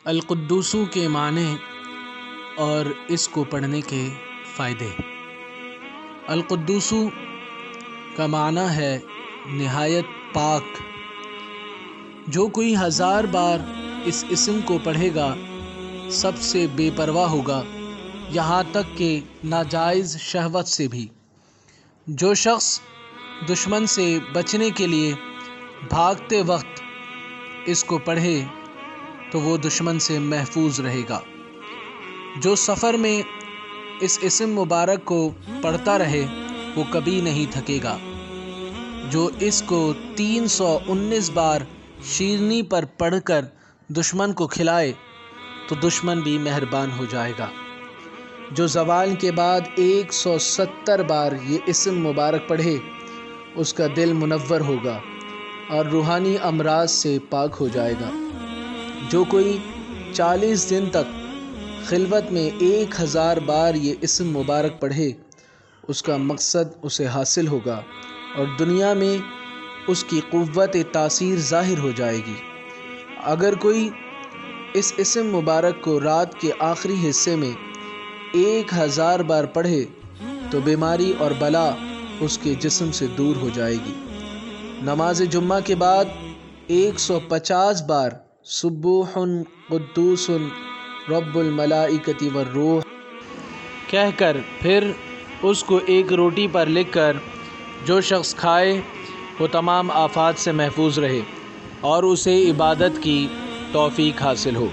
القدوسو کے معنی اور اس کو پڑھنے کے فائدے۔ القدوسو کا معنی ہے نہایت پاک۔ جو کوئی 1000 بار اس اسم کو پڑھے گا سب سے بے پرواہ ہوگا، یہاں تک کہ ناجائز شہوت سے بھی۔ جو شخص دشمن سے بچنے کے لیے بھاگتے وقت اس کو پڑھے تو وہ دشمن سے محفوظ رہے گا۔ جو سفر میں اس اسم مبارک کو پڑھتا رہے وہ کبھی نہیں تھکے گا۔ جو اس کو 319 بار شیرنی پر پڑھ کر دشمن کو کھلائے تو دشمن بھی مہربان ہو جائے گا۔ جو زوال کے بعد 170 بار یہ اسم مبارک پڑھے اس کا دل منور ہوگا اور روحانی امراض سے پاک ہو جائے گا۔ جو کوئی 40 دن تک خلوت میں 1000 بار یہ اسم مبارک پڑھے اس کا مقصد اسے حاصل ہوگا اور دنیا میں اس کی قوت تاثیر ظاہر ہو جائے گی۔ اگر کوئی اس اسم مبارک کو رات کے آخری حصے میں 1000 بار پڑھے تو بیماری اور بلا اس کے جسم سے دور ہو جائے گی۔ نماز جمعہ کے بعد 150 بار سبوح قدوس رب الملائکۃ والروح کہہ کر پھر اس کو ایک روٹی پر لکھ کر جو شخص کھائے وہ تمام آفات سے محفوظ رہے اور اسے عبادت کی توفیق حاصل ہو۔